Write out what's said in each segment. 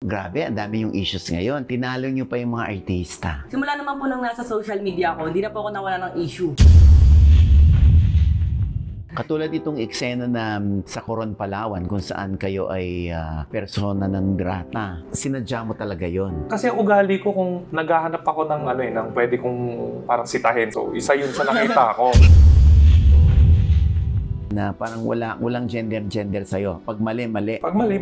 Grabe, ang dami yung issues ngayon. Tinalo nyo pa yung mga artista. Simula naman po nang nasa social media ako, hindi na po ako nawala ng issue. Katulad itong eksena na sa Coron, Palawan, kung saan kayo ay persona ng grata. Sinadya mo talaga yon. Kasi ang ugali ko kung naghahanap ako ng ng pwede kong parang sitahin. So, isa yun sa nakita ko. Na parang walang gender sa'yo. Pag mali. Pag mali.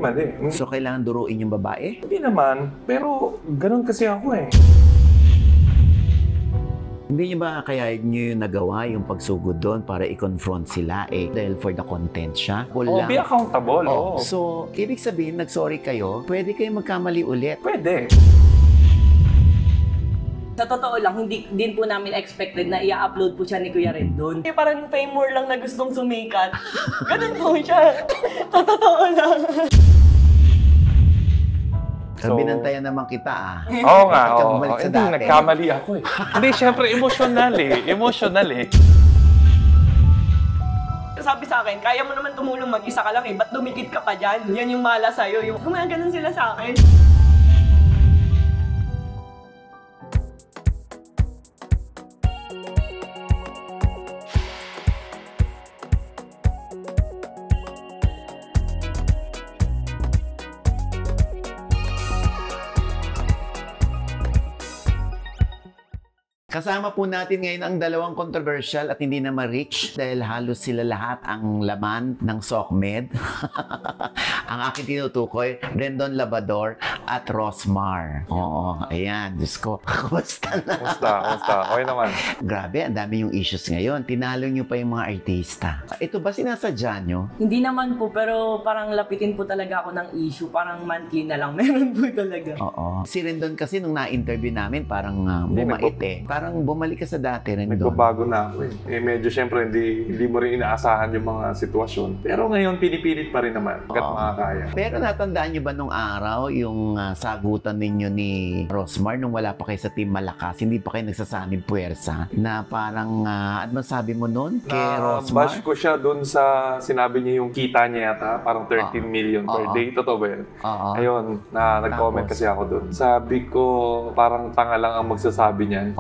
So, kailangan duruin yung babae? Hindi naman. Pero, ganun kasi ako eh. Hindi nyo ba kaya nyo yung nagawa yung pagsugod doon para i-confront sila dahil for the content siya? Be accountable. So, ibig sabihin, nag-sorry kayo, pwede kayo magkamali ulit. Pwede. Sa totoo lang, hindi din po namin expected na i-upload po siya ni Kuya Red doon. Parang fame more lang na gustong sumikat. Ganun po siya. Sa totoo lang. Binantayan naman kita Oo nga, Bakit ka bumalik sa Hindi, dati? nagkamali ako eh. Hindi, syempre, emotional eh. Sabi sa akin, kaya mo naman tumulong mag-isa ka lang ba't dumikit ka pa dyan? Yan yung mala sa'yo. Ganun sila sa akin. Kasama po natin ngayon ang dalawang controversial at hindi na ma-reach dahil halos sila lahat ang laman ng SOCMED. Ang aking tinutukoy, Rendon Labrador at Rosmar. Oo, ayan. Diyos ko, kumusta na? Kumusta? Okay naman. Grabe, ang dami yung issues ngayon. Tinalo nyo pa yung mga artista. Ito ba sinasadya nyo? Hindi naman po, pero parang lapitin po talaga ako ng issue. Parang monthly na lang. Meron po talaga. Oo. Si Rendon kasi nung na-interview namin, parang bumait Parang bumalik ka sa dati, Rendon. Nagbabago na ako eh. Medyo syempre hindi mo rin inaasahan yung mga sitwasyon. Pero ngayon, pinipilit pa rin naman. Hanggat makakaya. Pero natandaan nyo ba nung araw yung sagutan ninyo ni Rosmar nung wala pa kayo sa Team Malakas, hindi pa kayo nagsasaming puwersa, na parang, ano sabi mo nun kay Rosmar? Bash ko siya dun sa sinabi niya yung kita niya yata, parang 13 million per day. Totoo ba yun? Ayun, nag-comment kasi ako dun. Sabi ko, parang tanga lang ang magsasabi niyan.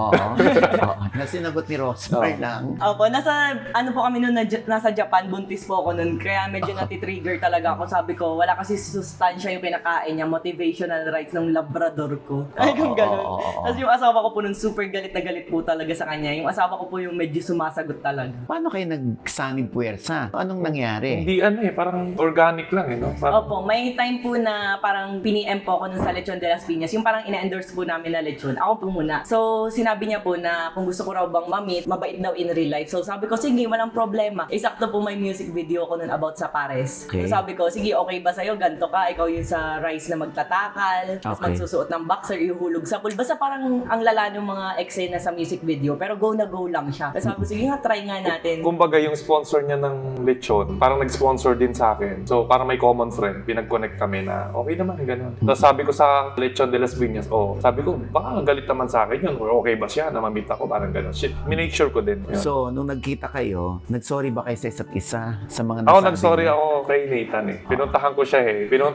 Na sinagot ni Rosmar lang. Opo, ano po kami noon, nasa Japan, buntis po ako noon. Kaya medyo natitrigger talaga ako. Sabi ko, wala kasi sustansya yung pinakain niya, motivational rights ng Labrador ko. Ay, kung gano'n. Tapos yung asawa ko po noon, super galit na galit po talaga sa kanya. Yung asawa ko po yung medyo sumasagot talaga. Paano kayo nagsaming puwersa? Anong nangyari? Hindi parang organic lang no? Opo, may time po na parang piniem po ako nun sa Lechon de las Piñas. Yung parang ina-endorse po namin na lechon. Ako po muna. So, sinabi niya po na kung gusto ko raw bang mamit, mabait daw in real life. So sabi ko, sige, walang problema. Sakto po may music video ko nun about sa Pares. Okay. So sabi ko, sige, okay ba sa'yo? Ganto ka, ikaw yung sa rice na magtatakal, tapos magsusuot ng boxer, ihulog sa pool. Basta parang ang lala ng mga eksena sa music video, pero go na go lang siya. Tapos sabi ko, sige nga, try nga natin. Kumbaga yung sponsor niya ng lechon, parang nag-sponsor din sa akin. So parang may common friend, pinag-connect kami na okay naman, gano'n. Tapos sabi ko sa Lechon de las Piñas, sabi ko, baka galit naman sa akin yun, or okay ba siya na mamit ako, parang gano'n. Shit, minake sure ko din. Yun. So, nung nagkita kayo, nag-sorry ba kayo sa isa't isa? Sa mga Ako nasabi nag-sorry niyo? ako kay Nathan Pinuntahan ko siya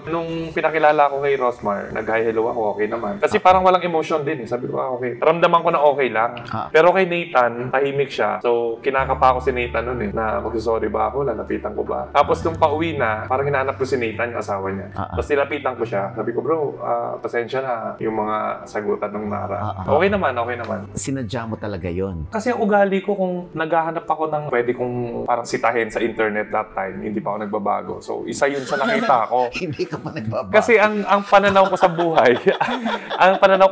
nung pinakilala ko kay Rosmar, nag-hi hello ako, okay naman. Kasi parang walang emotion din Sabi ko, okay. Ramdaman ko na okay lang. Pero kay Nathan, tahimik siya. So, kinakapa ko si Nathan nun na mag-sorry ba ako, lalapitan ko ba? Tapos nung pauwi na, parang hinahanap ko si Nathan, yung asawa niya. Tapos nilapitan ko siya. Sabi ko, bro, pasensya na yung mga sagutan ng Nara. Okay naman. Sinadya mo talaga yon. Kasi ugali ko kung naghahanap ako ng pwede kong parang sitahin sa internet that time, hindi pa ako nagbabago. So, isa yun sa nakita ko. Hindi ka pa nagbabago. Kasi ang pananaw ko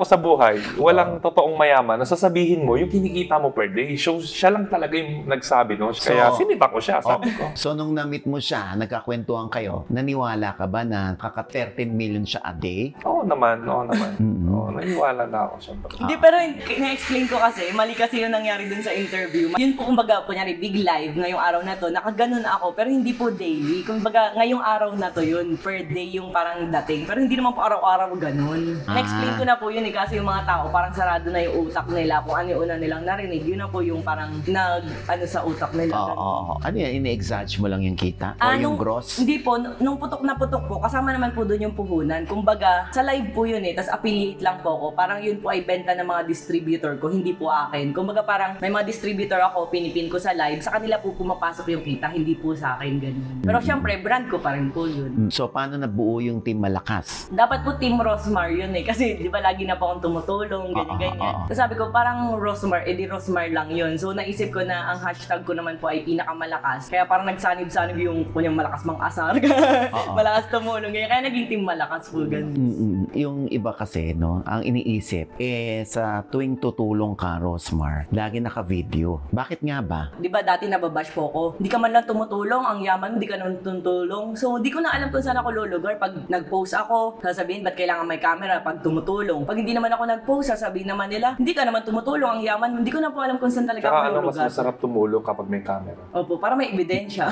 sa buhay, walang totoong mayaman. Nasasabihin mo, yung kinikita mo per day, so siya lang talaga yung nagsabi, no? Kaya sinita ko siya, sabi ko. So, nung na-meet mo siya, nagkakwentuhan kayo, naniwala ka ba na kaka-13 million siya a day? Oo naman. Naniwala na ako, syempre. Hindi, pero na-explain in-explain ko kasi, mali kasi yung nangyari dun sa interview. Yun po, kumbaga, kunyari, big live ngayong araw na to, nakaganon ako, pero hindi po daily. Kumbaga, ngayong araw na to yun, per day yung parang dating. Pero hindi naman po araw-araw ganun. Na-explain ko na po yun kasi yung mga tao, parang sarado na yung utak nila. Kung ano yung una nilang narinig, yun na po yung parang sa utak nila. Ano yan, ini-exage mo lang yung kita? O yung gross? Hindi po, nung putok na putok po, kasama naman po doon yung puhunan. Kumbaga, sa live po yun tas affiliate lang po ako. Parang yun po ay benta ng mga distributor ko, hindi po akin. Kumbaga parang may mga distributor ako, pinipin ko sa live, sa kanila po pumapasok yung kita, hindi po sa akin ganun. Pero syempre, brand ko pa rin po yun. So, paano nabuo yung Team Malakas? Dapat po Team Rosmar yun kasi di ba lagi na po akong tumutulong, ganyan. So sabi ko, parang Rosmar, edi Rosmar lang yun. So naisip ko na ang hashtag ko naman po ay pinakamalakas. Kaya parang nagsanib-sanib yung kunyang malakas mang asar. Malakas tumulong. Kaya naging Team Malakas po ganun. Yung iba kasi, no, ang iniisip, sa tuwing tutulong ka, Rosmar, lagi naka-video. Bakit nga ba? Di ba dati nababash po ako? Di ka man lang tumutulong, ang yaman mo, di ka naman tumutulong. So di ko na alam kung saan ako lulugar. Pag nag-post ako, sasabihin, ba't kailangan may camera pag tumutulong? Pag hindi naman ako nag-post, sasabihin naman nila, hindi ka naman tumutulong, ang yaman mo. Hindi ko na po alam kung saan talaga ako lulugar. Mas masarap tumulong kapag may camera. Opo, para may ebidensya.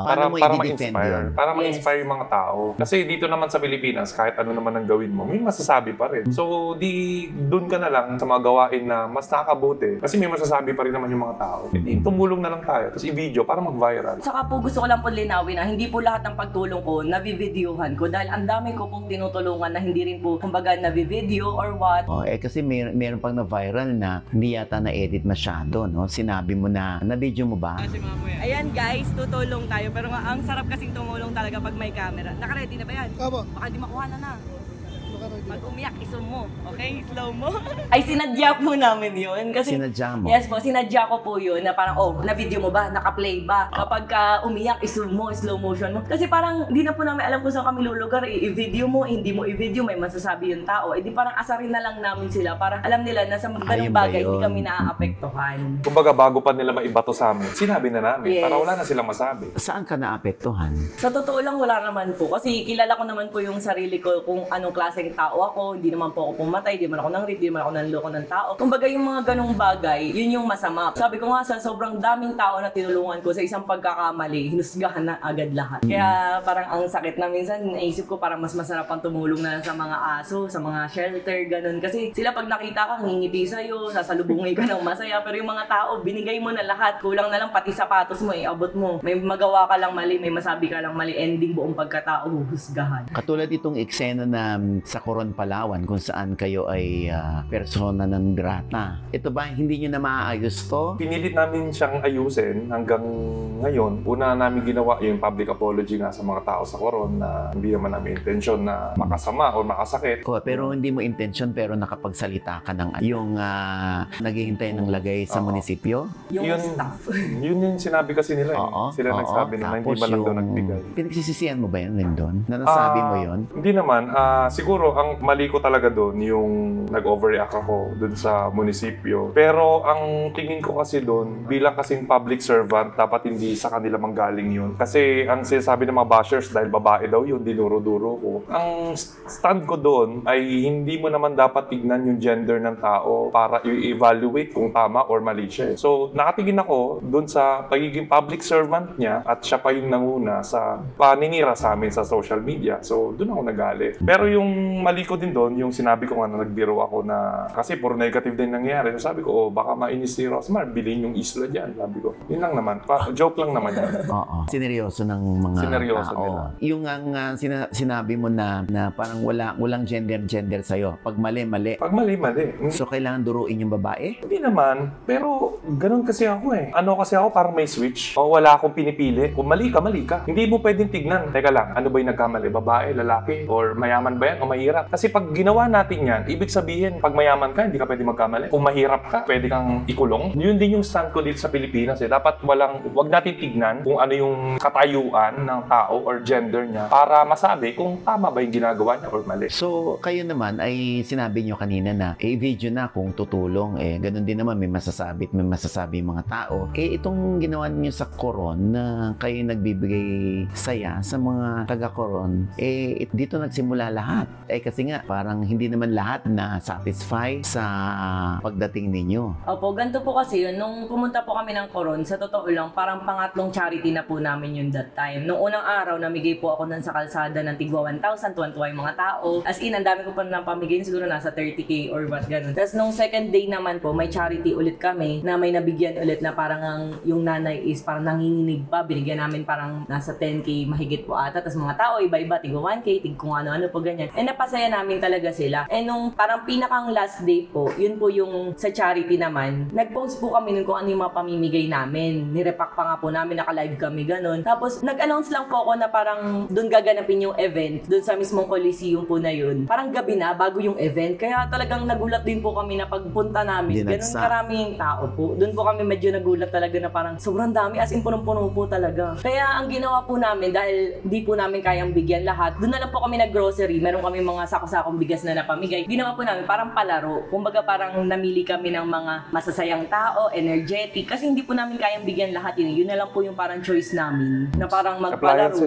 Para ma-inspire. Para ma-inspire yung mga tao. Kasi dito naman sa Pilipinas, kahit ano naman ang gawin mo, may masasabi pa rin. So, dun ka na lang sa mga gawain na mas nakakabuti. Kasi may masasabi pa rin naman yung mga tao. Tumulong na lang tayo. Tapos i-video para mag-viral. Saka po gusto ko lang po linawin na hindi po lahat ng pagtulong ko nabivideohan ko dahil ang dami ko pong tinutulungan na hindi rin po kumbaga nabivideo or what. Kasi meron pang na-viral na hindi yata na-edit masyado, no? Sinabi mo na video mo ba? Ayan guys, tutulong tayo pero nga ang sarap kasing tumulong talaga pag may camera. Naka-ready na ba yan? Opo. Baka di makuha na. Pag umiyak, isum mo. Okay? Slow mo. Ay, sinadya po namin yun. Kasi, sinadya mo? Yes po, sinadya ko po yun na parang, na-video mo ba? Naka-play ba? Kapag umiyak, isum mo, slow motion mo. Kasi parang, di na po namin alam kung saan kami lulugar. I-video mo, hindi mo i-video, may masasabi yung tao. Di parang asarin na lang namin sila. Parang alam nila na sa ganung bagay, hindi kami naaapektuhan. Kumbaga, bago pa nila maibato sa amin, sinabi na namin. Yes. Para wala na silang masabi. Saan ka naapektuhan? Sa totoo lang, wala naman po. Kasi kilala ko naman po yung sarili ko kung anong klaseng tao ako, hindi naman po ako pumatay, hindi naman ako nang rape, hindi naman ako nanloko ng tao. Kumbaga yung mga ganong bagay, yun yung masama. Sabi ko nga sa sobrang daming tao na tinulungan ko sa isang pagkakamali, hinusgahan na agad lahat. Kaya parang ang sakit na minsan, naisip ko parang mas masarap ang tumulong na sa mga aso, sa mga shelter, ganun. Kasi sila pag nakita ka, ngingiti sa'yo, sasalubungin ka ng masaya, pero yung mga tao, binigay mo na lahat. Kulang na lang pati sapatos mo, abot mo. May magawa ka lang mali, may masabi ka lang mali, ending buong pagkatao, husgahan. Katulad itong eksena na sa Coron, Palawan, kung saan kayo ay persona non grata. Ito ba, hindi nyo na maaayos to? Pinilit namin siyang ayusin hanggang ngayon. Una namin ginawa yung public apology nga sa mga tao sa Coron na hindi naman namin intensyon na makasama o makasakit. Pero hindi mo intensyon pero nakapagsalita ka ng yung naghihintay ng lagay sa munisipyo? Yung staff. Yun yung sinabi kasi nila. Sila nagsabi na hindi man lang daw nagbigay. Pinagsisisihan mo ba yun, Rendon? Na nasabi mo yun? Hindi naman. Siguro, ang mali ko talaga doon yung nag-overreact ako doon sa munisipyo. Pero ang tingin ko kasi doon, bilang kasing public servant, dapat hindi sa kanila manggaling yun. Kasi ang sinasabi ng mga bashers, dahil babae daw yun, dinuro-duro ko. Ang stand ko doon ay hindi mo naman dapat tignan yung gender ng tao para i-evaluate kung tama or mali siya. So, nakatingin ako doon sa pagiging public servant niya at siya pa yung nanguna sa paninira sa amin sa social media. So, doon ako nagalit. Pero yung mali ko din doon, yung sinabi ko nga na nagbiro ako na kasi puro negative din nangyari. So sabi ko, baka mainis si Rosmar, bilhin yung isla dyan. Sabi ko, yun lang naman. Joke lang naman yan. Oo. Sineryoso ng mga Sineryoso tao. nila. Yung sinabi mo na parang walang gender sa'yo. Pag mali. Pag mali. So kailangan duruin yung babae? Hindi naman. Pero ganun kasi ako eh. Ano kasi ako, parang may switch. O wala akong pinipili. Kung mali ka. Hindi mo pwedeng tignan. Teka lang, ano ba yung nagkamali? Babae, lalaki? Or mayaman ba yan? O mahirap? Kasi pag ginawa natin yan, ibig sabihin, pag mayaman ka, hindi ka pwede magkamali. Kung mahirap ka, pwede kang ikulong. Yun din yung stand ko dito sa Pilipinas eh. Dapat wag natin tignan kung ano yung katayuan ng tao or gender niya para masabi kung tama ba yung ginagawa niya or mali. So, kayo naman ay sinabi nyo kanina na video na kung tutulong. Ganun din naman may masasabi yung mga tao. Itong ginawa niyo sa Coron na kayo nagbibigay saya sa mga taga-Coron, dito nagsimula lahat. Kasi Kasi nga, parang hindi naman lahat na satisfy sa pagdating ninyo. Opo, ganito po kasi yun. Nung pumunta po kami ng Coron, sa totoo lang, parang pangatlong charity na po namin yun that time. Nung unang araw, namigay po ako nun sa kalsada ng tigwa 1,000, tuwan-tuwa yung mga tao. As in, ang dami ko pa nang pamigay, siguro nasa 30K or what, ganun. Tapos nung second day naman po, may charity ulit kami na may nabigyan ulit na parang yung nanay is parang nanginginig pa. Binigyan namin parang nasa 10K mahigit po ata. Tapos mga tao, iba-iba, tigwa 1K, tig kung ano-ano po ganyan. And napasaya namin talaga sila. And nung parang pinakang last day po, yun po yung sa charity naman, nag-post po kami nun kung ano yung mga pamimigay namin. Nirepack pa nga po namin, naka-live kami, ganun. Tapos nag-announce lang po ako na parang doon gaganapin yung event, doon sa mismong Coliseum po na yun. Parang gabi na, bago yung event. Kaya talagang nagulat din po kami na pagpunta namin. Ganun karaming tao po. Doon po kami medyo nagulat talaga na parang sobrang dami, as in punong-puno po talaga. Kaya ang ginawa po namin, dahil di po namin kayang bigyan lahat, doon na lang po kami nag-grocery. Meron kami mga sako-sakong bigas na napamigay. Ginawa po namin parang palaro. Kumbaga parang namili kami ng mga masasayang tao, energetic. Kasi hindi po namin kayang bigyan lahat yun. Yun na lang po yung parang choice namin. Na parang magpalaro.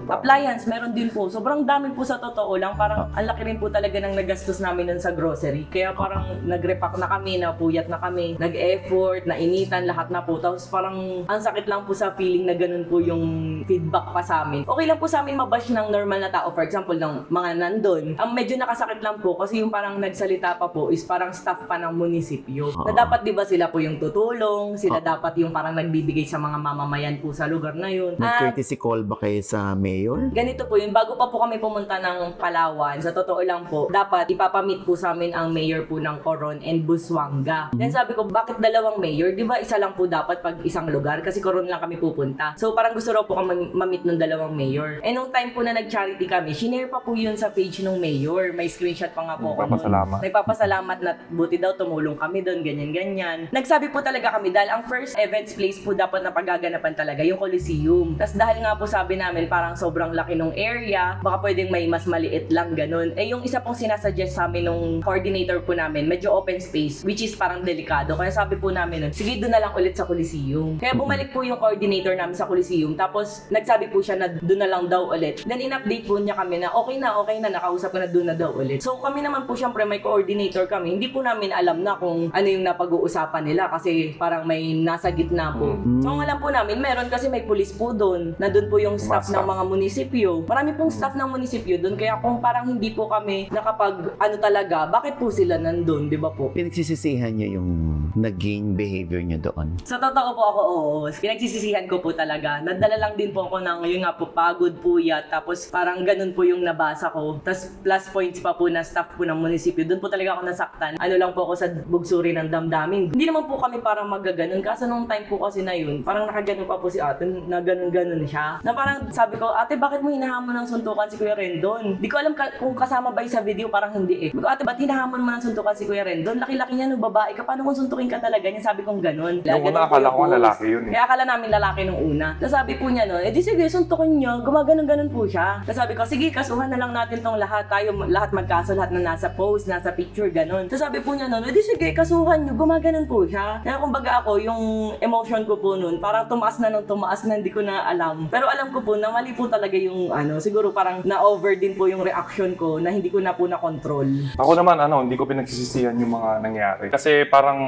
Appliance, meron din po. Sobrang dami po sa totoo lang. Parang ang laki rin po talaga ng nagastos namin nun sa grocery. Kaya parang nag-repack na kami, napuyat na kami, nag-effort, nainitan, lahat na po. Tapos parang ang sakit lang po sa feeling na ganun po yung feedback pa sa amin. Okay lang po sa amin mabash ng normal na tao. For example, ng mga nandun. Ang medyo nakasakit lang po kasi yung parang nagsalita pa po is parang staff pa ng munisipyo. Na dapat di ba sila po yung tutulong, sila dapat yung parang nagbibigay sa mga mamamayan po sa lugar na yun. Nag-courtesy call ba kayo sa mayor? Ganito po yun, bago pa po kami pumunta ng Palawan, sa totoo lang po, dapat ipapamit po sa amin ang mayor po ng Coron and Busuanga. Then sabi ko, bakit dalawang mayor? Di ba isa lang po dapat pag isang lugar? Kasi Coron lang kami pupunta. So parang gusto raw po kami mamit ng dalawang mayor. And nung time po na nag-charity kami, shinare pa po yun sa page ng mayor. May screenshot pa nga po ako. Nagpapasalamat na buti daw tumulong kami doon, ganyan-ganyan. Nagsabi po talaga kami dahil ang first events place po dapat na paggaganapan talaga yung Coliseum. Tapos dahil nga po sabi namin parang sobrang laki ng area, baka pwedeng may mas maliit lang ganun. Eh yung isa pong sinasuggest sa amin nung coordinator po namin, medyo open space, which is parang delikado. Kaya sabi po namin, sige doon na lang ulit sa Coliseum. Kaya bumalik po yung coordinator namin sa Coliseum. Tapos nagsabi po siya na doon na lang daw ulit. Then in-update po niya kami na okay na, nakausap ko na doon na daw ulit. So kami naman po syempre may coordinator kami. Hindi po namin alam na kung ano yung napag-uusapan nila kasi parang may nasa gitna po. So ang alam po namin, meron kasi may pulis po doon, na doon po yung staff ng mga munisipyo. Marami pong staff ng munisipyo doon, kaya kung parang hindi po kami nakapag ano talaga, bakit po sila nandun, di ba po? Pinagsisisihan niyo yung naging behavior niyo doon? Sa totoo po ako, oo. Pinagsisisihan ko po talaga. Nadala lang din po ako ng, yun nga po, pagod po yan. Tapos parang ganun po yung nabasa ko. Tapos plus points pa po na staff po ng munisipyo. Doon po talaga ako nasaktan. Ano lang po ako sa bugsuri ng damdamin. Hindi naman po kami parang magaganon. Kaso nung time po kasi na yun, parang nakaganon pa po si ate, na ganun-ganon siya. Na parang sabi ko, ate, bakit mo hinahamon ng suntukan si Kuya Rendon? Di ko alam kung kasama ba sa video, parang hindi eh. Sabi ko, ate, ba't hinahamon mo ng suntukan si Kuya Rendon? Laki-laki niya, no, babae ka, paano kung suntukin ka talaga niya? Sabi kong ganun. Yung una, akala ko lalaki yun eh. Kaya akala namin lalaki nung una. Tapos sabi po niya, no, di sige, suntukin niyo. Gumaganon-ganon po siya. Tapos sabi ko, sige, kasuhan na lang natin tong lahat. Tayo, lahat magkaso, lahat na nasa post, nasa picture, ganon. Tapos sabi po niya, no, di sige, kasuhan niyo. Gumaganon po siya. Kaya kumbaga ako, yung emotion ko po nun, parang tumaas na hindi ko na alam. Pero alam ko po na mali po talaga yung siguro parang na-over din po yung reaction ko na hindi ko na po na-control. Ako naman, hindi ko pinagsisisihan yung mga nangyari. Kasi parang,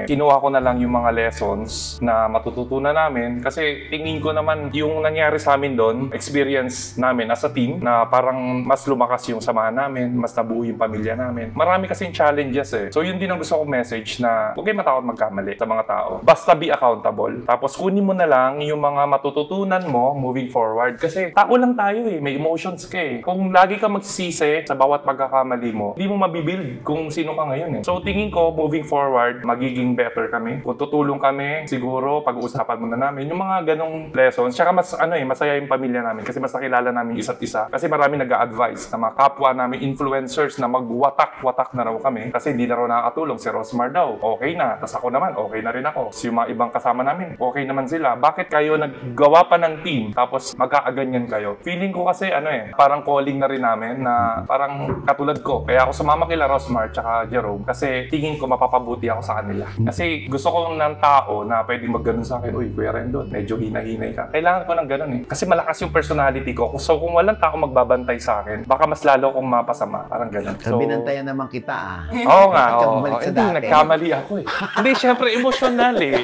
kinuha ko na lang yung mga lessons na matututunan namin. Kasi tingin ko naman yung nangyari sa amin doon, experience namin as a team, na parang mas lumakas yung samahan namin, mas nabuo yung pamilya namin. Marami kasing challenges eh. So yun din ang gusto kong message na huwag kayo matakot magkamali sa mga tao. Basta be accountable. Tapos kunin mo na lang yung mga matututunan mo moving forward. Kasi tao lang tayo eh. May emotions ka eh. Kung lagi ka magsisisi sa bawat pagkakamali mo, hindi mo mabibuild kung sino ka ngayon eh. So tingin ko, moving forward, magiging better kami. Kung tutulong kami, siguro pag-uusapan muna namin yung mga ganong lessons. Tsaka mas masaya yung pamilya namin kasi mas nakilala namin isa't isa. Kasi marami nag-a-advise na mga kapwa namin influencers na magwatak-watak na raw kami kasi hindi na raw nakakatulong. Si Rosmar daw, okay na. Tapos ako naman, okay na rin ako. So yung mga ibang kasama namin, okay naman sila. Bakit kayo naggawa pa ng team tapos magkakaganyan kayo? Feeling ko kasi parang calling na rin namin na parang katulad ko. Kaya ako sumama kila Rosmar tsaka Jerome kasi tingin ko mapapabuti ako sa kanila. Kasi gusto ko ng tao na pwedeng magganon sa akin, uy, Kuya Rendon, medyo hinahinay ka. Kailangan ko ng ganon eh. Kasi malakas yung personality ko. So kung walang tao magbabantay sa akin, baka mas lalo lalo kong mapasama. Parang ganun. So, binantayan naman kita Oo nga. Hindi, nagkamali ako eh. Hindi, syempre,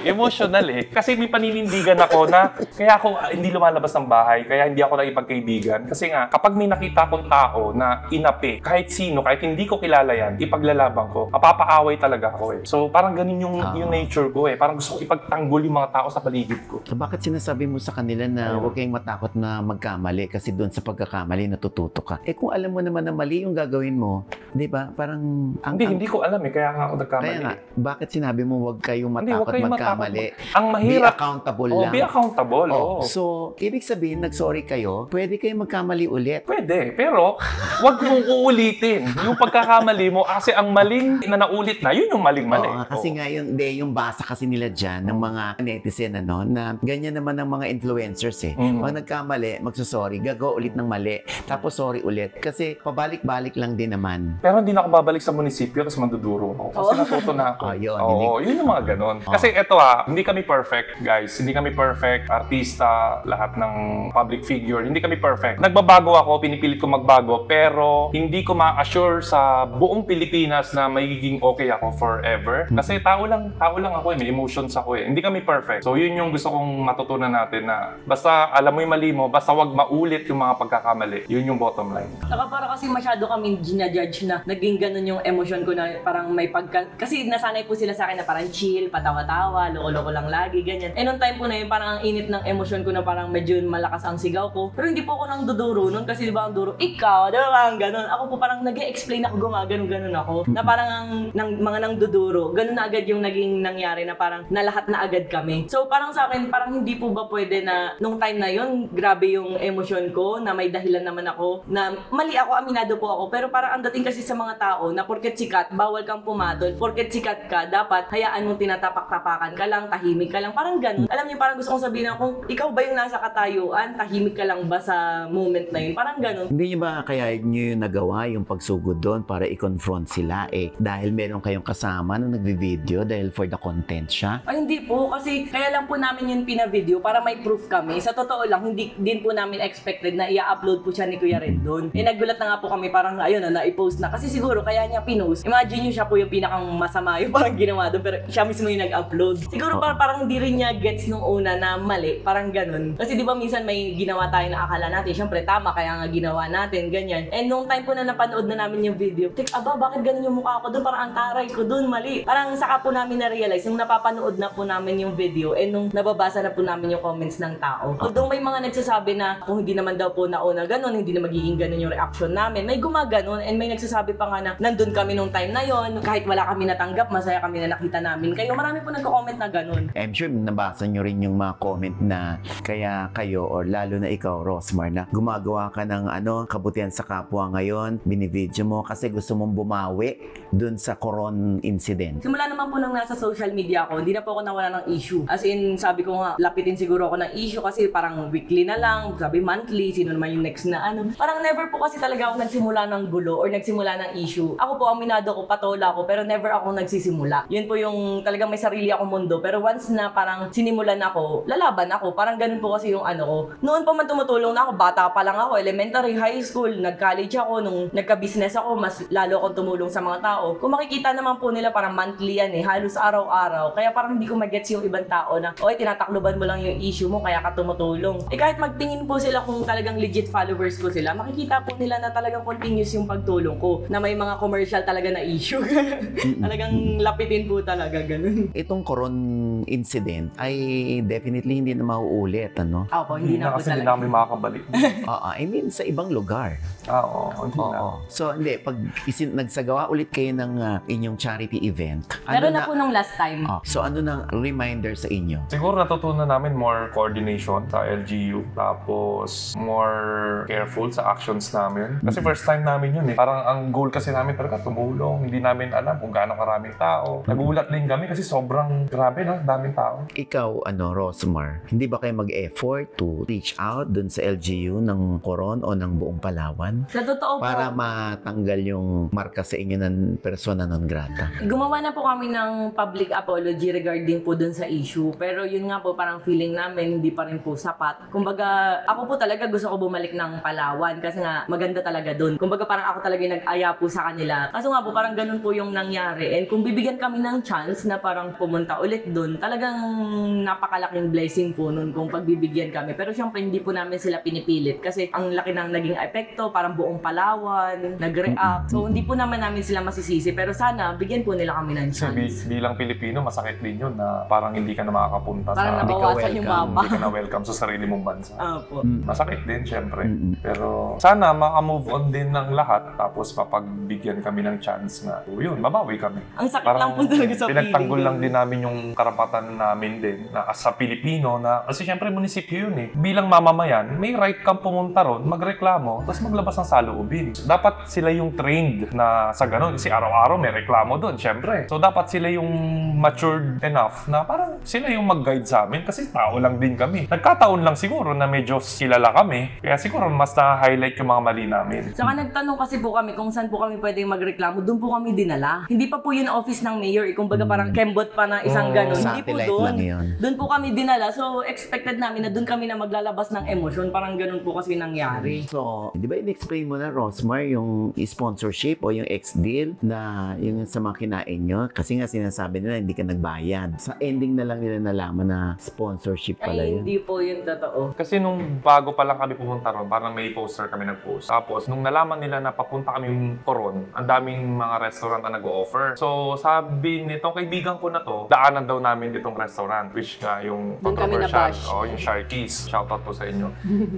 emotional eh. Kasi may paninindigan ako na kaya ako hindi lumalabas ng bahay, kaya hindi ako nakipagkaibigan. Kasi nga, kapag may nakita akong tao na inapi, kahit sino, kahit hindi ko kilala yan, ipaglalaban ko, mapapaaway talaga ako eh. So, parang ganun yung nature ko eh. Parang gusto ko ipagtanggol yung mga tao sa paligid ko. So, bakit sinasabi mo sa kanila na huwag kayong matakot na magkamali kasi doon sa pagkakamali natututo ka? Eh kung alam mo naman na mali yung gagawin mo, di ba? Parang... Hindi ko alam eh. Kaya nga ako nagkamali. Kaya nga, bakit sinabi mo huwag kayong matakot magkamali? Ang mahirap. Be accountable lang. Be accountable. So, ibig sabihin, nag-sorry kayo, pwede kayong magkamali ulit. Pwede. Pero, wag mong uulitin. Yung pagkakamali mo, kasi ang maling na naulit na, yun yung maling-mali. Kasi nga yung basa kasi nila dyan ng mga netizen, na ganyan naman ng mga influencers eh. Pag nagkamali, magsasorry, gagawa ulit ng mali, tapos sorry ulit. Kasi pabalik-balik lang din naman. Pero hindi na ako babalik sa munisipyo, tapos manduduro ako. Kasi natuto na ako. Yun yung mga ganon. Kasi eto hindi kami perfect, guys. Hindi kami perfect. Artista, lahat ng public figure, hindi kami perfect. Nagbabago ako, pinipilit ko magbago, pero hindi ko ma-assure sa buong Pilipinas na magiging okay ako forever. Kasi tao lang ako may emotions ako eh. Hindi kami perfect. So yun yung gusto kong matutunan natin na basta alam mo yung mali mo, basta wag maulit yung mga pagkakamali. Yun yung bottom line. Saka para kasi masyado kami ginajudge na naging ganun yung emosyon ko na parang may kasi nasanay po sila sa akin na parang chill, patawa-tawa, loko-loko lang lagi, ganyan. Eh nung time po na yun, parang ang init ng emosyon ko na parang medyo malakas ang sigaw ko. Pero hindi po ako nang duduro nun kasi di ba ang duro, ikaw, di ba ang ganun. Ako po parang nag-e-explain ako, gumaganon-ganon ako. Na parang mga nang duduro, ganun na agad yung naging nangyari na parang nalahat na agad kami. So parang sa akin, parang hindi po ba pwede na nung time na yun, grabe yung emosyon ko na may dahilan naman ako na mali ako, aminado po ako. Pero parang ang dating kasi sa mga tao na porket sikat, bawal kang pumatol. Porket sikat ka, dapat hayaan mong tinatapak-tapakan ka lang, tahimik ka lang. Parang ganun. Alam niyo, parang gusto kong sabihin na kung ikaw ba yung nasa katayuan, tahimik ka lang ba sa moment na yun? Parang ganun. Hindi niyo ba kaya niyo yung nagawa yung pagsugod doon para i-confront sila dahil meron kayong kasama na nagvi-video dahil for the content siya? Ay, hindi po. Kasi kaya lang po namin yung pina-video para may proof kami. Sa totoo lang, hindi din po namin expected na i-upload po siya ni Kuya Red doon. Nagulat na nga po kami, parang ayun na, i-post na. Kasi siguro kaya niya pinost. Imagine niyo siya po yung pinakang masama yung parang ginawa doon, pero siya mismo yung nag-upload. Siguro parang hindi rin niya gets nung una na mali, parang ganun. Kasi di ba minsan may ginawa tayo na akala natin, syempre tama, kaya nga ginawa natin, ganyan. And nung time po na napanood na namin yung video, bakit ganun yung mukha ko doon? Parang ang taray ko doon, mali. Parang saka po namin na-realize, nung napapanood na po namin yung video, and nung nababasa na po namin yung comments ng tao. Although may mga nagsasabi na kung hindi naman daw po nauna ganun, hindi na magiging ganun yung reaction namin. May gumaganon, and may nagsasabi pa nga na nandun kami nung time na yon, kahit wala kami natanggap, masaya kami na nakita namin kayo. Marami po nagko-comment na ganun. I'm sure nabasa nyo rin yung mga comment na kaya kayo, or lalo na ikaw, Rosmar, na gumagawa ka ng kabutihan sa kapwa ngayon, binivideo mo kasi gusto mong bumawi dun sa Coron incident. Simula naman po nang nasa social media ako, hindi na po ako nawala ng issue. As in, sabi ko nga, lapitin siguro ako ng issue kasi parang weekly na lang, sabi monthly, sino naman yung next na Parang never po kasi talaga ako nagsimula ng gulo or nagsimula ng issue. Ako po, aminado ko, patola ko, pero never ako nagsisimula. Yun po yung talagang may sarili akong mundo. Pero once na parang sinimulan ako, lalaban ako. Parang ganun po kasi yung ko. Noon pa man tumutulong na ako, bata pa lang ako, elementary, high school, nag-college ako, nung nagka-business ako, mas lalo akong tumulong sa mga tao. Kung makikita naman po nila, parang monthly yan halos araw-araw. Kaya parang hindi ko magets yung ibang tao na, tinatakluban mo lang yung issue mo, kaya ka tumutulong. Kahit magtingin po sila kung talagang legit followers ko sila, makikita po nila na talagang continuous yung pagtulong ko, na may mga commercial talaga na issue. Talagang lapitin po talaga, ganun. Itong Coron incident ay definitely hindi na mauulit, Opo, hindi na po kasi talaga. Hindi na kami makakabalik. I mean, sa ibang lugar. Hindi na. So, pag nagsagawa ulit kayo ng inyong charity event, Meron na po nung last time. So, ano nang reminder sa inyo? Siguro natutunan namin more coordination sa LGU, tapos more careful sa actions namin. Kasi first time namin yun Parang ang goal kasi namin talaga tumulong. Hindi namin alam kung gaano karaming tao. Nagulat din kami kasi sobrang grabe daming tao. Ikaw, Rosmar, hindi ba kayo mag-effort to reach out dun sa LGU ng Coron o ng buong Palawan? Sa totoo po, para matanggal yung marka sa inyo ng persona non grata. Gumawa na po kami ng public apology regarding po dun sa issue. Pero yun nga po, parang feeling namin hindi pa rin po sapat. Kumbaga, ako po talaga gusto ko bumalik ng Palawan kasi nga maganda talaga doon. Kumbaga parang ako talaga yung nag-aya po sa kanila. Kaso nga po, parang ganun po yung nangyari. And kung bibigyan kami ng chance na parang pumunta ulit doon, talagang napakalaking blessing po nun kung pagbibigyan kami. Pero syempre, hindi po namin sila pinipilit kasi ang laki ng naging epekto, parang buong Palawan, nag-react. So, hindi po naman namin sila masisisi. Pero sana, bigyan po nila kami ng chance. Bilang Pilipino, masakit din yun na parang hindi ka na makakapunta Parang sa... nabawasan yung mapa. Hindi ka na welcome sa sarili mong bansa. Opo. Masakit din, syempre. Pero sana maka-move on din ng lahat tapos papagbigyan kami ng chance na yun, babawi kami. Ang sakit lang po talaga sa pinagtanggol feeling. lang din namin yung karapatan namin din na sa Pilipino na kasi syempre munisipyo yun eh. Bilang mamamayan, may right kang pumunta ron, magreklamo, tapos maglabas ng saloobin. Dapat sila yung trained na sa ganun kasi araw-araw may reklamo doon, syempre. So dapat sila yung matured enough na parang sila yung mag-guide sa amin kasi tao lang din kami. Nagkataon lang siguro na medyo kilala kami. Kaya siguro mas na-highlight yung mga mali namin. Saka nagtanong kasi po kami kung saan po kami pwedeng magreklamo. Doon po kami dinala. Hindi pa po yun office ng mayor. Kumbaga parang kembot pa na isang ganun. Hindi po satellite doon. lang yun. Doon po kami dinala. So expected namin na doon kami na maglalabas ng emosyon. Parang ganun po kasi nangyari. So, di ba in-explain mo na, Rosmar, yung sponsorship o yung ex-deal na yung sa mga kinain nyo? Kasi nga sinasabi nila hindi ka nagbayad. Sa ending na lang nila nalaman na sponsorship pala Ay, yun. hindi po yun totoo. Kasi nung bago pa lang kami pumunta ron, parang may poster kami nag-post. Tapos, nung nalaman nila na papunta kami Coron, ang daming mga restaurant na nag-o-offer. So, sabi nitong kaibigan ko na to, daanan daw namin ditong restaurant, which nga yung Doon kami controversial. nabash. Oh, yung Sharkies. Shoutout po sa inyo.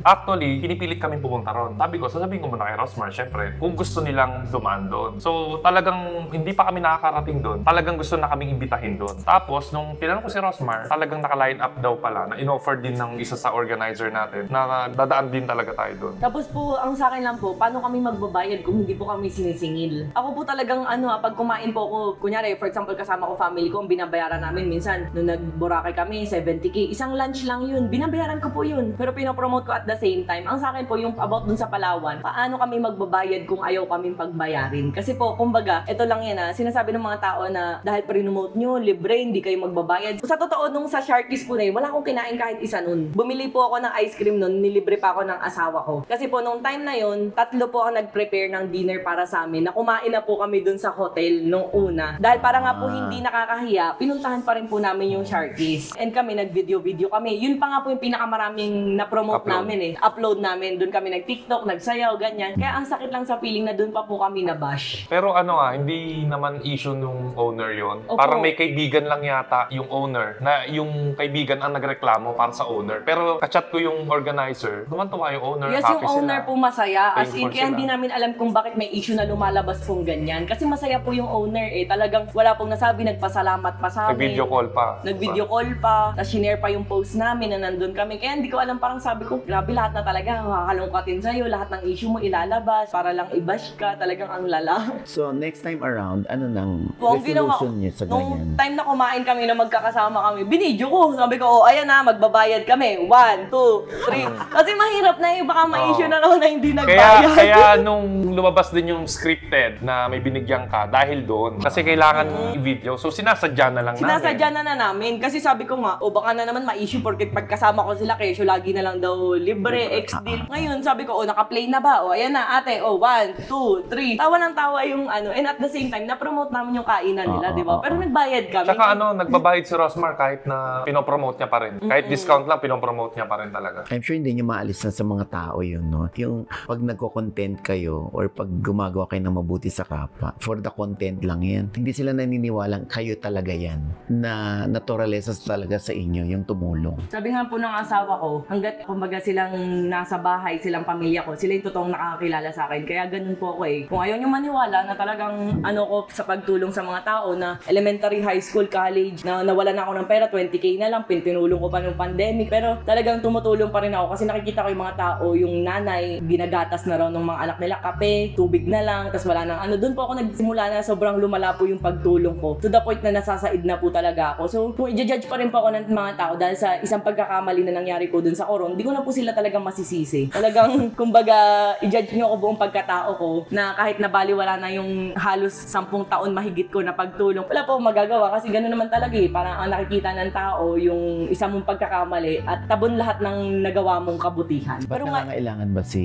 Actually, pinipilit kami pumunta ron. Sabi ko, sasabihin ko muna kay Rosmar, syempre, kung gusto nilang dumaan doon. So, talagang hindi pa kami nakakarating doon. Talagang gusto na kaming imbitahin doon. Tapos, nung tinanong ko si Rosmar, talagang naka-line up daw pala na in-offer din ng isa sa organizer natin na dadaan din talaga tayo doon. Tapos po, ang sa akin lang po, paano kami magbabayad kung hindi po kami sinisingil? Ako po talagang pag kumain po ako, kunyari, for example, kasama ko family ko, ang binabayaran namin minsan, nung nag-Boracay kami, 70K, isang lunch lang yun, binabayaran ko po yun. Pero pinopromote ko at the same time, ang sa akin po, yung about dun sa Palawan, paano kami magbabayad kung ayaw kaming pagbayarin? Kasi po, kumbaga, ito lang yan sinasabi ng mga tao na dahil promote nyo, libre, hindi kayo magbabayad. Sa totoo, nung sa Sharkies po na wala akong kinain kahit isa nun. Bumili po ako ng ice cream nun, nilibre pa ako ng asawa ko. Kasi po, nung time na yun, 3 po ang nag-prepare ng dinner para sa amin, na kumain na po kami dun sa hotel nung una. Dahil para nga po hindi nakakahiya, pinuntahan pa rin po namin yung Sharkies. And kami, nag-video kami. Yun pa nga po yung pinakamaraming na-promote namin upload namin. Dun kami nag-TikTok, nagsayaw, ganyan. Kaya ang sakit lang sa feeling na dun pa po kami nabash. Pero hindi naman issue nung owner yon. Opo. Parang may kaibigan lang yata yung owner na yung kaibigan ang nagreklamo para sa owner. Pero kachat ko yung organizer, tuwan-tuwa yung owner, Yes, happy yung owner sila. po masaya. As in, Thankful kaya hindi sila. namin alam kung bakit may issue na lumalabas pong ganyan. Kasi masaya po yung owner Talagang wala pong nasabi, nagpasalamat pa sa amin. Nag-video call pa. Nag-video call pa. Tapos shinare pa yung post namin na nandun kami. Kaya hindi ko alam, parang sabi ko, grabe lahat na talaga. Kakalungkatin sa'yo. Lahat ng issue mo ilalabas. Para lang i-bash ka. Talagang ang lala. So, next time around, ano nang Kung ang ginawa ko, resolution niyo sa nung ganyan? time na kumain kami na magkakasama kami, binidyo ko. Sabi ko, ayan na, magbabayad kami. 1, 2, 3. Kasi mahirap na baka ma-issue na naman na hindi nagbayad. Kaya nung lumabas din yung scripted na may binigyan ka dahil doon. Kasi kailangan i-video. So, sinasadya na lang Sinasadya namin. na namin. Kasi sabi ko nga, baka na naman ma-issue porque pagkasama ko sila, kesyo lagi na lang daw libre, ex-deal. Ngayon, sabi ko, naka-play na ba? Ayan na, ate. 1, 2, 3. Tawa ng tawa yung And at the same time, na-promote namin yung kainan nila, di ba? Pero nagbayad kami. Tsaka nagbabayad si Rosmar kahit na pinopromote niya pa rin. Kahit discount lang, pinopromote niya pa rin talaga. I'm sure hindi nyo maalis na sa mga tao yun, no? Yung pag nagko-content kayo or pag gumagawa kayo ng mabuti sa kapwa, for the content lang yan. Hindi sila naniniwalang kayo talaga yan. Na naturalesa talaga sa inyo, yung tumulong. Sabi nga po ng asawa ko, hanggat kumbaga silang nasa bahay, silang pamilya ko, sila yung totoong nakakakilala sa akin. Kaya ganun po ako Kung ayaw nyo maniwala na talagang ko sa pagtulong sa mga tao na elementary, high school, college, na nawalan ako ng pera, 20K na lang, pinulong ko pa ng pandemic. Pero talagang tumutulong pa rin ako kasi nakikita ko yung mga tao, yung nanay, ginagatas na raw ng mga anak nila, kape, tubig na lang, tas wala nang doon po ako nagsimula na sobrang lumala po yung pagtulong ko. To the point na nasasaid na po talaga ako. So, kung i-judge pa rin po ako ng mga tao dahil sa isang pagkakamali na nangyari ko dun sa Coron, di ko na po sila talaga masisisi. Talagang, kumbaga, i-judge nyo ako buong pagkatao ko na kahit nabaliwala na yung halos 10 taon mahigit ko na pagtulong, wala po magagawa kasi gano'n naman talaga Parang ang nakikita ng tao yung isa mong pagkakamali at tabon lahat ng nagawa mong kabutihan. Ba't Pero nga, nangangailangan ba si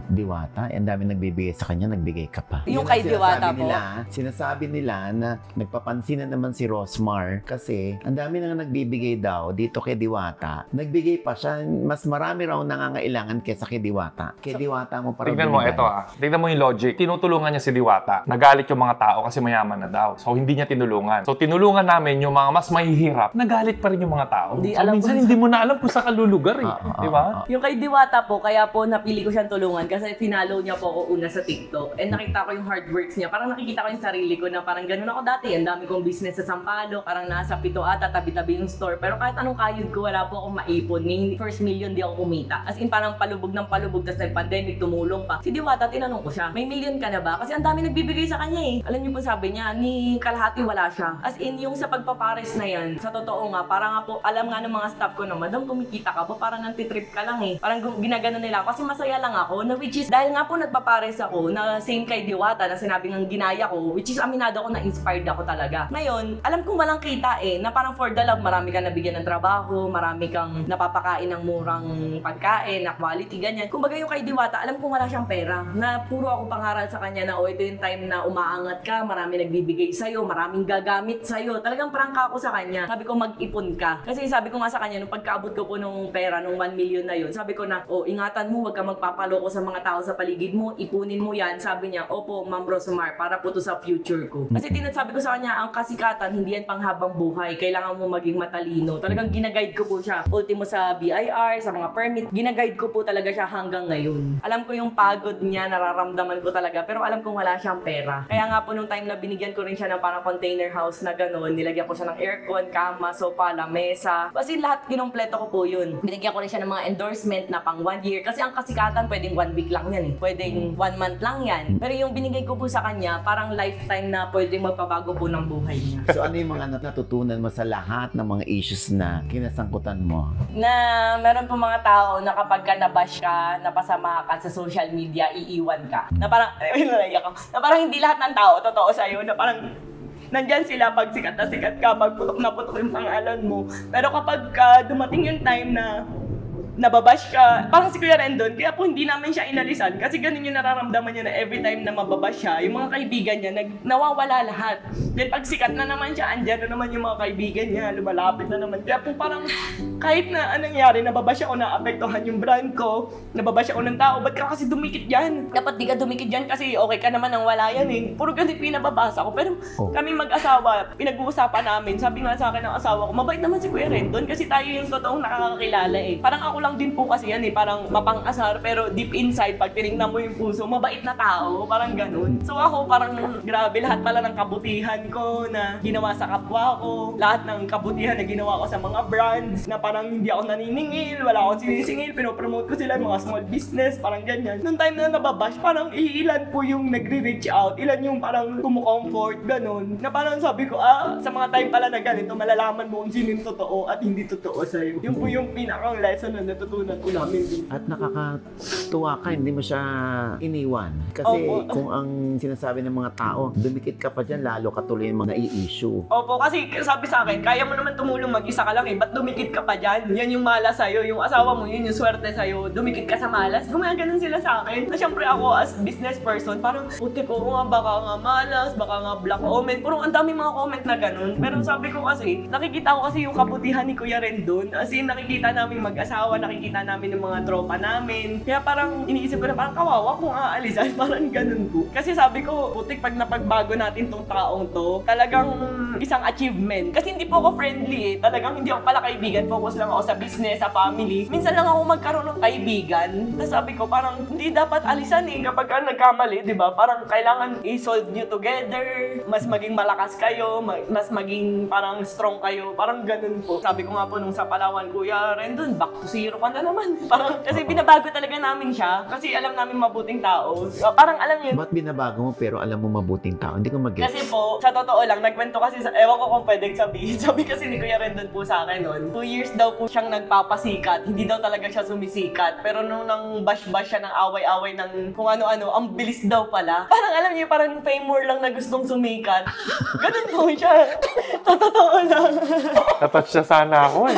Diwata Diwata. Ang dami nagbibigay sa kanya, nagbigay ka pa. Yung Yun kay ang Diwata sinasabi nila, sinasabi nila na nagpapansin na naman si Rosmar kasi ang dami nang nagbibigay daw dito kay Diwata. Nagbigay pa siya, mas marami raw nangangailangan kaysa kay Diwata. Kay Diwata mo parang Tignan mo, binigay. ito Tignan mo yung logic. Tinutulungan niya si Diwata. Nagalit yung mga tao kasi mayaman na daw. So, hindi niya tinulungan. So, tinulungan namin yung mga mas mahihirap. Nagalit pa rin yung mga tao. Hindi So, alam minsan kung hindi mo na alam kung saan ka lulugar eh. Di ba? Yung kay Diwata po, kaya po napili ko siyang tulungan kasi finalo niya po ako una sa TikTok. And nakita ko yung hard works niya. Parang nakikita ko yung sarili ko na parang ganun ako dati. Ang dami kong business sa Sampaloc. Parang nasa 7 ata, tabi-tabi yung store. Pero kahit anong kayod ko, wala po akong maipon. Ni first million di ako kumita. As in parang palubog ng palubog. Tapos nag-pandemic, tumulong pa. Si Diwata, tinanong ko siya, may million ka na ba? Kasi ang dami nagbibigay sa kanya eh. Alam niyo po sabi niya, ni kalahati wala siya. As in, yung sa pagpapares na yan, sa totoo nga, parang nga po, alam nga ng mga staff ko na, madam, kumikita ka ba? Parang nantitrip ka lang eh. Parang ginagano nila ako. Kasi masaya lang ako, na which is, dahil nga po nagpapares ako, na same kay Diwata, na sinabi ng ginaya ko, which is aminado ko na inspired ako talaga. Ngayon, alam kong walang kita eh, na parang for the love, marami kang nabigyan ng trabaho, marami kang napapakain ng murang pagkain, na quality, ganyan. Kumbaga yung kay Diwata, alam kong wala siyang pera, na puro ako pangaral sa kanya na, ito yung time na umaangat ka, marami nagbibigay sa'yo, maraming gagamit sa'yo. Talagang prangka ako sa kanya. Sabi ko, mag-ipon ka. Kasi sabi ko nga sa kanya, nung pagkaabot ko po nung pera, nung 1 million na yun, sabi ko na, ingatan mo, huwag ka magpapaloko sa mga tao sa paligid mo, ipunin mo yan. Sabi niya, opo, Ma'am Rosmar, para po to sa future ko. Kasi sabi ko sa kanya, ang kasikatan, hindi yan panghabang buhay. Kailangan mo maging matalino. Talagang ginaguide ko po siya. Ultimo sa BIR, sa mga permit, ginaguide ko po talaga siya hanggang ngayon. Alam ko yung pagod niya, nararamdaman ko talaga, pero alam kong wala siyang pera. Kaya nga po nung time na binigyan ko rin siya ng parang container house na gano'n, nilagyan ko siya ng aircon, kama, sofa, lamesa. Kasi lahat kinumpleto ko po yun. Binigyan ko rin siya ng mga endorsement na pang 1 year. Kasi ang kasikatan, pwedeng 1 week lang yan eh. Pwedeng 1 month lang yan. Pero yung binigay ko po sa kanya, parang lifetime na pwedeng magpabago po ng buhay niya. So ano yung mga natutunan mo sa lahat ng mga issues na kinasangkutan mo? Na meron po mga tao na kapag ka nabash ka, napasama ka sa social media, iiwan ka. Na parang, na parang hindi lahat ng tao totoo sa'yo, na parang nandyan sila pag sikat ka, pag putok na putok yung pangalan mo. Pero kapag dumating yung time na nababash ka, parang si Kuya Rendon, kaya po hindi namin siya inalisan kasi ganun yung nararamdaman niya na every time na mababash siya, yung mga kaibigan niya nawawala lahat. Then pag sikat na naman siya, andyan na naman yung mga kaibigan niya, lumalapit na naman. Kaya po parang kahit na anong nangyari, nababash ako, naapektuhan yung brand ko, nababash ako ng tao, ba't ka kasi dumikit dyan? Dapat di ka dumikit dyan kasi okay ka naman nang wala yan eh. Puro ganit pinababasa ko. Pero kami mag-asawa, pinag-uusapan namin, sabi nga sa akin ng asawa ko, mabait naman si Kuya Rendon kasi tayo yung totoong nakakakilala eh. Parang ako lang din po kasi yan eh, parang mapang-asar pero deep inside, pag tinignan mo yung puso, mabait na tao, parang ganun. So ako parang grabe, lahat pala ng kabutihan ko na ginawa sa kapwa ko, lahat ng kabutihan na ginawa ko sa mga brands, na parang hindi ako naniningil, wala akong sinisingil, pinopromote ko sila, mga small business, parang ganyan. Noong time na nababash, parang ilan po yung nagre-reach out, ilan yung parang kumukomfort, ganun. Na parang sabi ko, sa mga time pala na ganito, malalaman mo kung sino yung totoo at hindi totoo sa'yo. Yun po yung pinakang lesson na natutunan ko namin din. At nakakatuwa ka, hindi mo siya iniwan. Kasi kung ang sinasabi ng mga tao, dumikit ka pa dyan, lalo ka tuloy yung mga i-issue. Opo, kasi sabi sa akin, kaya mo naman tumulong mag-isa ka lang eh, ba't dumikit ka pa dyan? Yan yung malas sa'yo, yung asawa mo, yun yung swerte sa'yo, dumikit ka sa malas. Gumaganon sila sa akin. Na syempre ako as business person, parang, puti ko nga, baka nga malas, baka nga black comment. Puro ang dami mga comment na ganun. Pero sabi ko kasi, nakikita ko kasi yung kabutihan ni Kuya Rendon. As in, nakikita namin mag-asawa, nakikita namin yung mga tropa namin. Kaya parang iniisip ko na parang kawawa kung aalisan. Parang ganun po. Kasi sabi ko, putik pag napagbago natin tong taong to, talagang isang achievement. Kasi hindi po ako friendly eh. Talagang hindi ako pala kaibigan. Focus lang ako sa business, sa family. Minsan lang ako magkaroon ng kaibigan. Tapos sabi ko, parang hindi dapat alisan eh kapag ka nagkamali, di ba? Parang kailangan i-solve nyo together. Mas maging malakas kayo, mas maging parang strong kayo. Parang ganun po. Sabi ko nga po nung sa Palawan, Kuya Rendon, back to zero ka na naman. Parang, kasi binabago talaga namin siya. Kasi alam namin mabuting tao. Parang alam yun. Ba't binabago mo pero alam mo mabuting tao? Hindi ko mag-gets. Kasi po, sa totoo lang, nagkwento kasi sa, ewan ko kung pwedeng sabihin. Sabi kasi ni Kuya Rendon po sa akin noon, 2 years daw po siyang nagpapasikat. Hindi daw talaga siya sumisikat. Pero nung nang bash-bash siya ng away-away ng kung ano-ano, ang bilis daw pala. Parang alam niyo, parang fame more lang na gustong sumikat. Ganun po siya. Sa totoo lang. Natouch siya sana ako eh.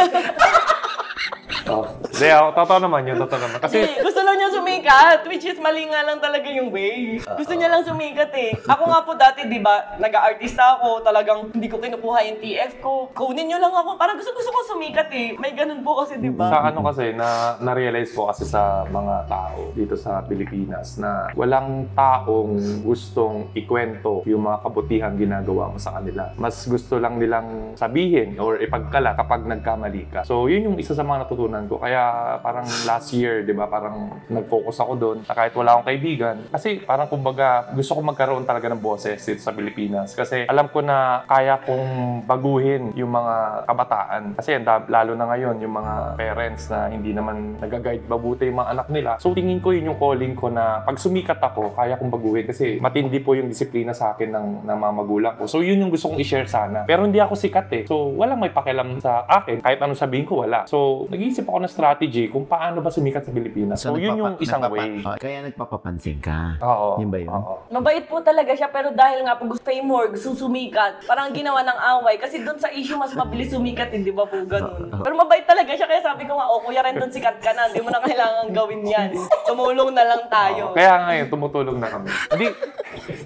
Hindi, totoo naman yun, totoo naman. Kasi gusto lang niya sumikat. sumikat, which is mali nga lang talaga yung way. Gusto niya lang sumikat eh. Ako nga po dati, di ba, nag-aartista ako, talagang hindi ko kinukuha yung TF ko. Kunin niyo lang ako, parang gusto ko sumikat eh. May ganun po kasi, di ba? Sa ano kasi, na-realize ko kasi sa mga tao dito sa Pilipinas na walang taong gustong ikwento yung mga kabutihan ginagawa mo sa kanila. Mas gusto lang nilang sabihin or ipagkala kapag nagkamali ka. So, yun yung isa sa mga natutunan ko. Kaya parang last year, di ba, parang nag-focus ako doon na kahit wala akong kaibigan. Kasi parang kumbaga, gusto ko magkaroon talaga ng boses dito sa Pilipinas. Kasi alam ko na kaya kong baguhin yung mga kabataan. Kasi lalo na ngayon, yung mga parents na hindi naman nag-guide mabuti yung mga anak nila. So tingin ko yun yung calling ko na pag sumikat ako, kaya kong baguhin. Kasi matindi po yung disiplina sa akin ng mga magulang ko. So yun yung gusto kong i-share sana. Pero hindi ako sikat eh. So walang may pakialam sa akin. Kahit anong sabihin ko, wala. So nag-iisip ako ng strategy kung paano ba sumikat sa Pilipinas. So yun yung isang way. Kaya nagpapapansin ka. Oo. Yun ba yun? Oo. Mabait po talaga siya, pero dahil nga po gusto fame more, gusto sumikat, parang ginawa ng away. Kasi doon sa issue, mas mabilis sumikat, hindi ba po ganun? Pero mabait talaga siya, kaya sabi ko nga, kuya rin doon sikat ka na, hindi mo na kailangan gawin yan. Tumulong na lang tayo. Kaya ngayon, tumutulong na kami.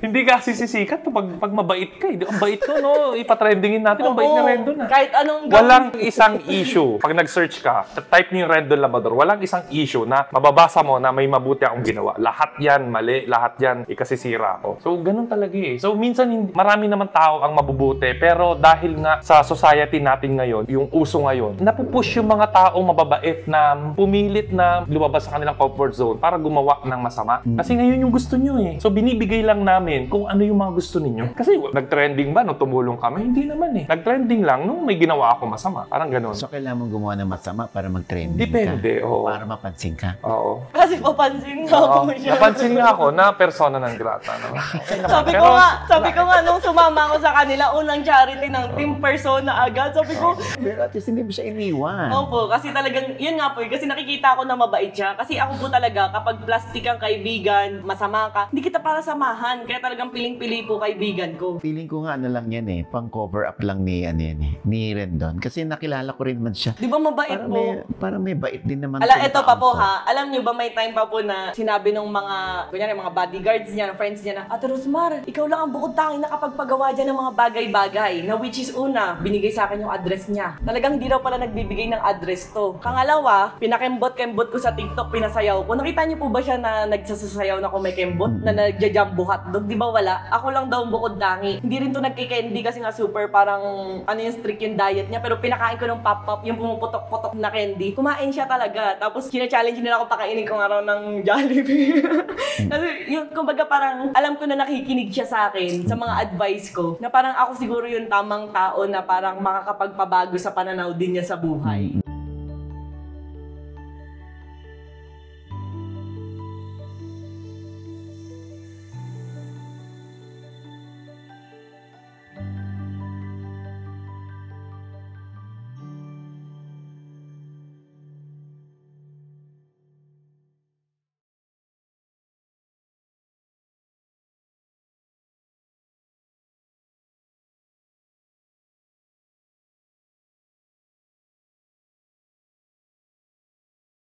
Hindi kasi sisikat pag mabait ka. Ang bait ko, no? Ipatrendingin natin, ang bait na Rendon na. Kahit anong gawin. Walang isang issue. Pag nag-search ka, type niyo yung Rendon Labrador, walang isang issue na mababasa mo na may mabuti akong ginawa. Lahat yan mali, lahat yan ikasisira ako. So, ganun talaga eh. So, minsan marami naman tao ang mabubuti, pero dahil nga sa society natin ngayon, yung uso ngayon, napupush yung mga taong mababait na pumilit na lumabas sa kanilang comfort zone para gumawa ng masama. Kasi ngayon yung gusto nyo eh. So, binibigay lang namin kung ano yung mga gusto ninyo. Kasi nag-trending ba nung tumulong kami? Hindi naman eh. Nag-trending lang nung may ginawa ako masama. Parang ganun. So, kailangan mong gumawa ng masama para mag-trending Depende, ka? oo. Para mapansin ka? Oo. Kasi papansin nga Oo. po siya. Napansin nga ako na persona ng grata. No? Okay naman. Sabi ko nga, nung sumama ako sa kanila, unang charity ng Team Persona agad. Sabi ko, Pero at least hindi mo siya iniwan. opo, kasi talagang, yun nga po, kasi nakikita ko na mabait siya. Kasi ako po talaga, kapag plastic ang kaibigan, masama ka, hindi kita para samahan. Kaya talagang piling-pili po kaibigan ko. Feeling ko nga ano lang yan eh, pang cover up lang ni, ni Rendon. Kasi nakilala ko rin man siya. Di ba mabait po? Parang may bait din naman. Ala, tong eto pa taong po to. ha. Alam niyo ba may time pa po na sinabi ng mga, kunyari mga bodyguards niya, friends niya na, Ate Rosmar, ikaw lang ang bukod tanging nakapagpagawa dyan ng mga bagay-bagay. Na which is una, binigay sa akin yung address niya. Talagang hindi raw pala nagbibigay ng address to. Pangalawa, pinakembot-kembot ko sa TikTok, pinasayaw ko. Nakita niyo po ba siya na nagsasayaw na kung may kembot? Na nagja-jumbo hotdog? Di ba wala? Ako lang daw ang bukod tangi. Hindi rin to nagkikendi kasi nga super parang ano yung strict yung diet niya. Pero pinakain ko ng pop-pop, yung pumuputok-putok na candy. Kumain siya talaga. Tapos challenge nila ako pakainin ko nga raw ng Jollibee. Kasi yung kumbaga parang alam ko na nakikinig siya sa akin sa mga advice ko. Na parang ako siguro yung tamang tao na parang makakapagpabago sa pananaw din niya sa buhay.